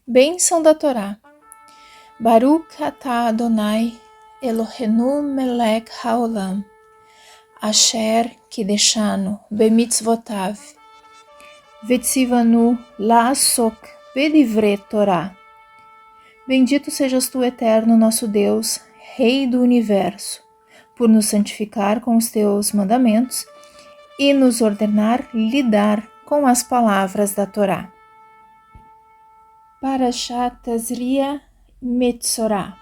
Bênção da Torá. Baruch atah Adonai, Eloheinu melech haolam, asher kideshanu bemitzvotav, vetzivanu la'asok bedivre Torá. Bendito sejas tu, eterno nosso Deus, Rei do Universo, por nos santificar com os teus mandamentos e nos ordenar lidar com as palavras da Torá. Parashat Tazria Metzorá.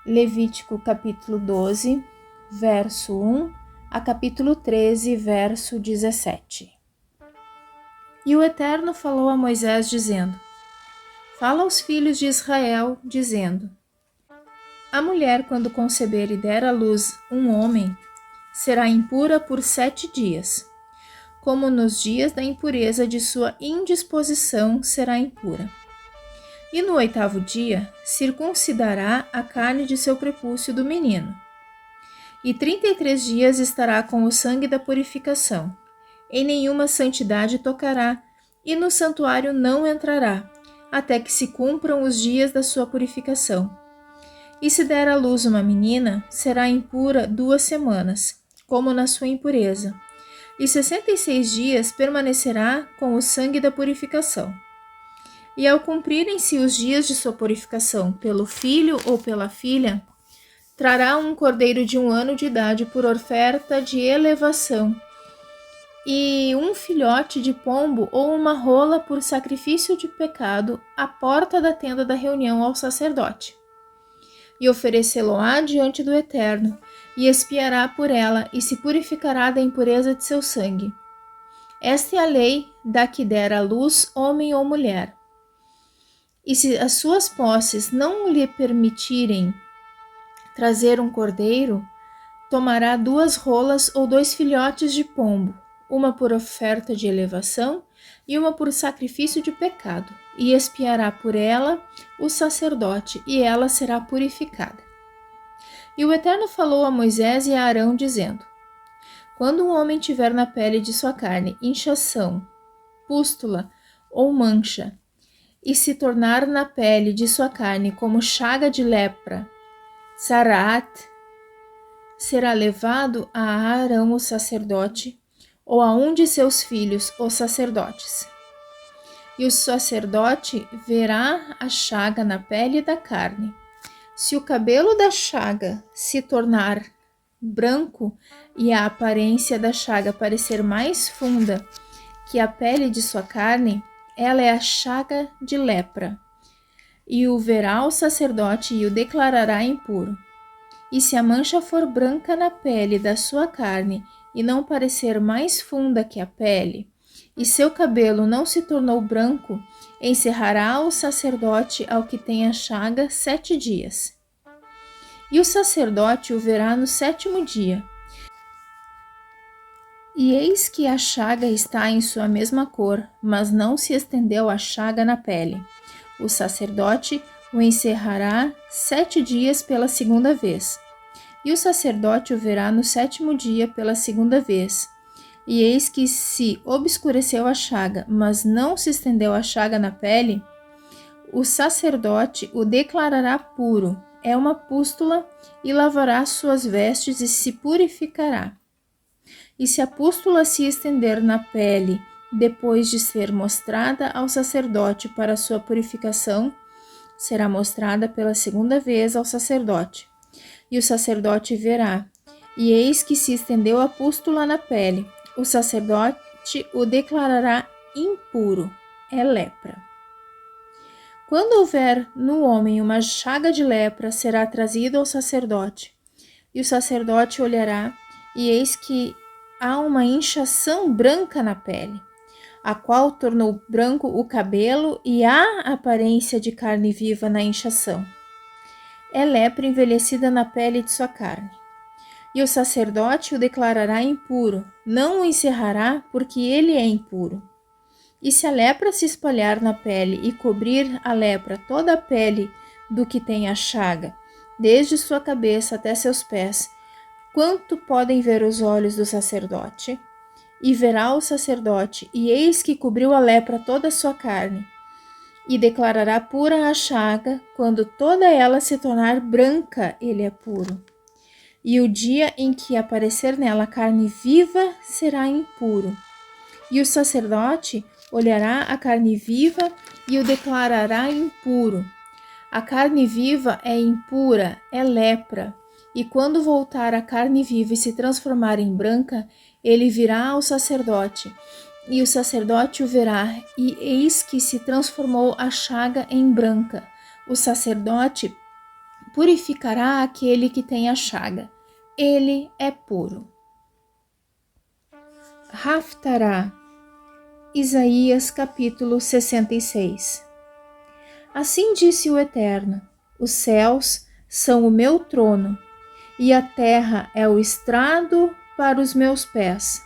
Levítico capítulo 12, verso 1 a capítulo 13, verso 17. E o Eterno falou a Moisés, dizendo: Fala aos filhos de Israel, dizendo: A mulher, quando conceber e der à luz um homem, será impura por 7 dias. Como nos dias da impureza de sua indisposição será impura. E no 8º dia, circuncidará a carne de seu prepúcio do menino. E 33 dias estará com o sangue da purificação. Em nenhuma santidade tocará, e no santuário não entrará, até que se cumpram os dias da sua purificação. E se der à luz uma menina, será impura 2 semanas, como na sua impureza. E 66 dias permanecerá com o sangue da purificação. E ao cumprirem-se os dias de sua purificação pelo filho ou pela filha, trará um cordeiro de 1 ano de idade por oferta de elevação, e um filhote de pombo ou uma rola por sacrifício de pecado à porta da tenda da reunião ao sacerdote. E oferecê-lo-á diante do Eterno, e expiará por ela, e se purificará da impureza de seu sangue. Esta é a lei da que der à luz homem ou mulher. E se as suas posses não lhe permitirem trazer um cordeiro, tomará 2 rolas ou 2 filhotes de pombo, uma por oferta de elevação e uma por sacrifício de pecado, e expiará por ela o sacerdote, e ela será purificada. E o Eterno falou a Moisés e a Arão, dizendo: Quando um homem tiver na pele de sua carne inchação, pústula ou mancha, e se tornar na pele de sua carne como chaga de lepra, tzaraat, será levado a Arão o sacerdote, ou a um de seus filhos, os sacerdotes. E o sacerdote verá a chaga na pele da carne. Se o cabelo da chaga se tornar branco e a aparência da chaga parecer mais funda que a pele de sua carne, ela é a chaga de lepra. E o verá o sacerdote e o declarará impuro. E se a mancha for branca na pele da sua carne e não parecer mais funda que a pele, e seu cabelo não se tornou branco, encerrará o sacerdote ao que tem a chaga 7 dias. E o sacerdote o verá no 7º dia. E eis que a chaga está em sua mesma cor, mas não se estendeu a chaga na pele. O sacerdote o encerrará 7 dias pela 2ª vez. E o sacerdote o verá no 7º dia pela 2ª vez. E eis que se obscureceu a chaga, mas não se estendeu a chaga na pele, o sacerdote o declarará puro, é uma pústula, e lavará suas vestes e se purificará. E se a pústula se estender na pele, depois de ser mostrada ao sacerdote para sua purificação, será mostrada pela 2ª vez ao sacerdote. E o sacerdote verá, e eis que se estendeu a pústula na pele. O sacerdote o declarará impuro, é lepra. Quando houver no homem uma chaga de lepra, será trazido ao sacerdote. E o sacerdote olhará, e eis que há uma inchação branca na pele, a qual tornou branco o cabelo, e há aparência de carne viva na inchação. É lepra envelhecida na pele de sua carne. E o sacerdote o declarará impuro, não o encerrará, porque ele é impuro. E se a lepra se espalhar na pele e cobrir a lepra toda a pele do que tem a chaga, desde sua cabeça até seus pés, quanto podem ver os olhos do sacerdote? E verá o sacerdote, e eis que cobriu a lepra toda a sua carne. e declarará pura a chaga. Quando toda ela se tornar branca, ele é puro. E o dia em que aparecer nela carne viva será impuro. E o sacerdote olhará a carne viva e o declarará impuro. A carne viva é impura, é lepra. E quando voltar a carne viva e se transformar em branca, ele virá ao sacerdote. E o sacerdote o verá, e eis que se transformou a chaga em branca. O sacerdote purificará aquele que tem a chaga. Ele é puro. Haftará. Isaías capítulo 66. Assim disse o Eterno: os céus são o meu trono, e a terra é o estrado para os meus pés.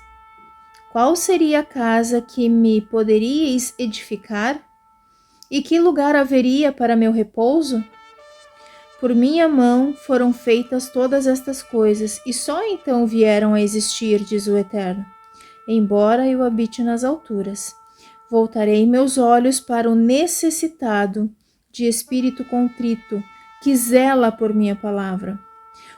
Qual seria a casa que me poderíeis edificar? E que lugar haveria para meu repouso? Por minha mão foram feitas todas estas coisas, e só então vieram a existir, diz o Eterno. Embora eu habite nas alturas, voltarei meus olhos para o necessitado, de espírito contrito, que zela por minha palavra.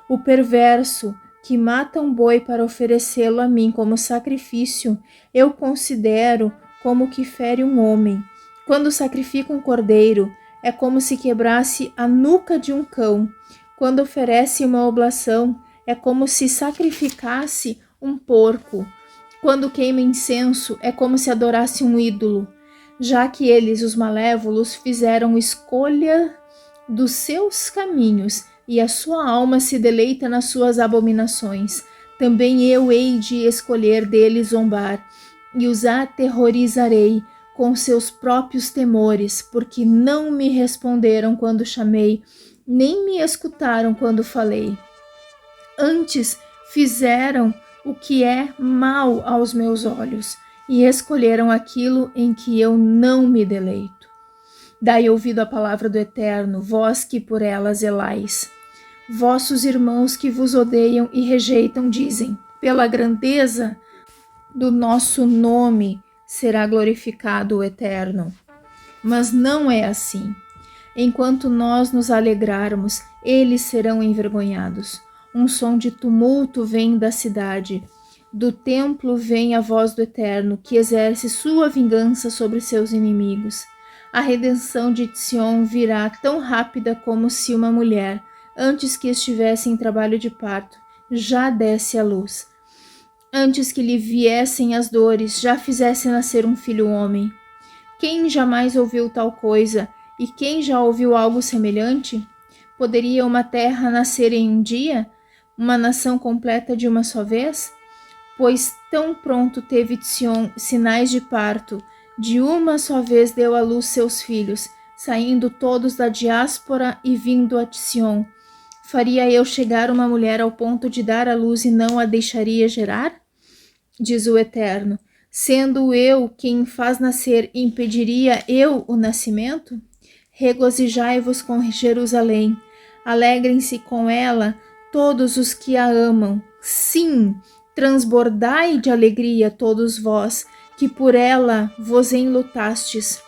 O perverso, que mata um boi para oferecê-lo a mim como sacrifício, eu considero como que fere um homem. Quando sacrifica um cordeiro, é como se quebrasse a nuca de um cão. Quando oferece uma oblação, é como se sacrificasse um porco. Quando queima incenso, é como se adorasse um ídolo. Já que eles, os malévolos, fizeram escolha dos seus caminhos, e a sua alma se deleita nas suas abominações, também eu hei de escolher deles zombar, e os aterrorizarei com seus próprios temores, porque não me responderam quando chamei, nem me escutaram quando falei. Antes fizeram o que é mal aos meus olhos, e escolheram aquilo em que eu não me deleito. Dai ouvido à palavra do Eterno, vós que por ela zelais. Vossos irmãos que vos odeiam e rejeitam dizem: pela grandeza do nosso nome será glorificado o Eterno. Mas não é assim. Enquanto nós nos alegrarmos, eles serão envergonhados. Um som de tumulto vem da cidade. Do templo vem a voz do Eterno, que exerce sua vingança sobre seus inimigos. A redenção de Sion virá tão rápida como se uma mulher, antes que estivesse em trabalho de parto, já desse à luz. Antes que lhe viessem as dores, já fizesse nascer um filho homem. Quem jamais ouviu tal coisa? E quem já ouviu algo semelhante? Poderia uma terra nascer em um dia? Uma nação completa de uma só vez? Pois tão pronto teve Sion sinais de parto, de uma só vez deu à luz seus filhos, saindo todos da diáspora e vindo a Sion. Faria eu chegar uma mulher ao ponto de dar à luz e não a deixaria gerar? Diz o Eterno. Sendo eu quem faz nascer, impediria eu o nascimento? Regozijai-vos com Jerusalém, alegrem-se com ela todos os que a amam. Sim, transbordai de alegria todos vós, que por ela vos enlutastes,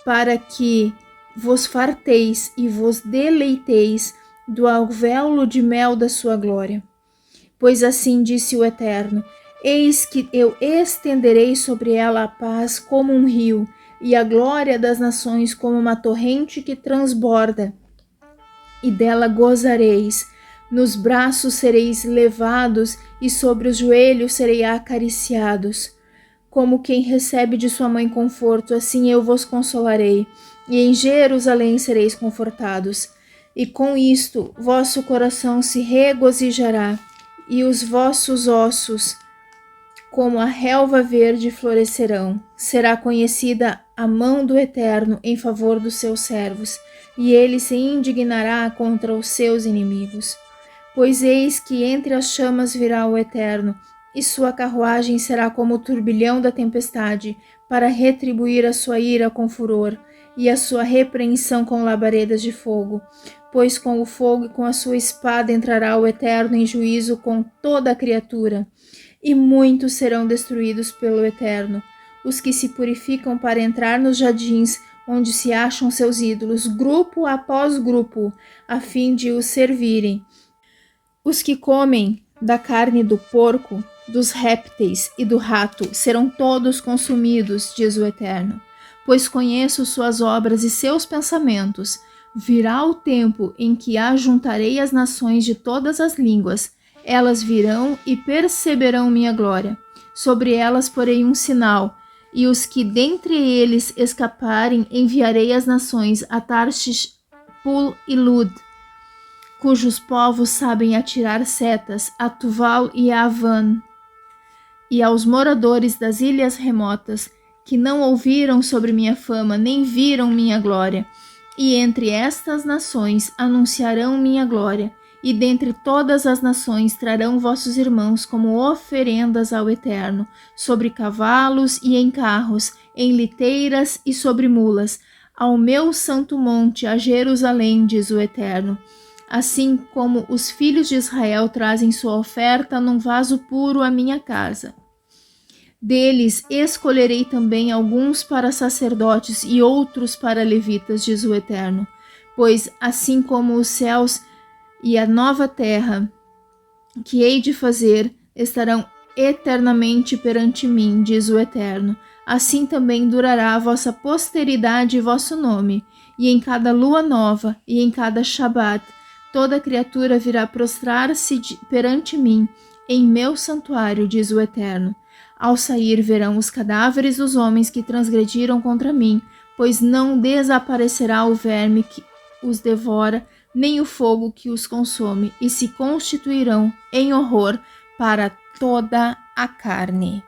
para que vos farteis e vos deleiteis do alvéolo de mel da sua glória. Pois assim disse o Eterno: eis que eu estenderei sobre ela a paz como um rio, e a glória das nações como uma torrente que transborda. E dela gozareis, nos braços sereis levados, e sobre os joelhos serei acariciados. Como quem recebe de sua mãe conforto, assim eu vos consolarei, e em Jerusalém sereis confortados. E com isto vosso coração se regozijará, e os vossos ossos, como a relva verde, florescerão. Será conhecida a mão do Eterno em favor dos seus servos, e ele se indignará contra os seus inimigos. Pois eis que entre as chamas virá o Eterno, e sua carruagem será como o turbilhão da tempestade, para retribuir a sua ira com furor, e a sua repreensão com labaredas de fogo. Pois com o fogo e com a sua espada entrará o Eterno em juízo com toda a criatura, e muitos serão destruídos pelo Eterno. Os que se purificam para entrar nos jardins, onde se acham seus ídolos, grupo após grupo, a fim de os servirem. Os que comem da carne do porco, dos répteis e do rato serão todos consumidos, diz o Eterno, pois conheço suas obras e seus pensamentos. Virá o tempo em que ajuntarei as nações de todas as línguas. Elas virão e perceberão minha glória. Sobre elas porei um sinal, e os que dentre eles escaparem enviarei às nações, a Tarshish, Pul e Lud, cujos povos sabem atirar setas, a Tuval e a Avan, e aos moradores das ilhas remotas, que não ouviram sobre minha fama, nem viram minha glória. E entre estas nações anunciarão minha glória, e dentre todas as nações trarão vossos irmãos como oferendas ao Eterno, sobre cavalos e em carros, em liteiras e sobre mulas, ao meu santo monte, a Jerusalém, diz o Eterno. Assim como os filhos de Israel trazem sua oferta num vaso puro à minha casa. Deles escolherei também alguns para sacerdotes e outros para levitas, diz o Eterno. Pois assim como os céus e a nova terra que hei de fazer estarão eternamente perante mim, diz o Eterno, assim também durará a vossa posteridade e vosso nome, e em cada lua nova e em cada Shabat toda criatura virá prostrar-se perante mim em meu santuário, diz o Eterno. Ao sair verão os cadáveres dos homens que transgrediram contra mim, pois não desaparecerá o verme que os devora, nem o fogo que os consome, e se constituirão em horror para toda a carne.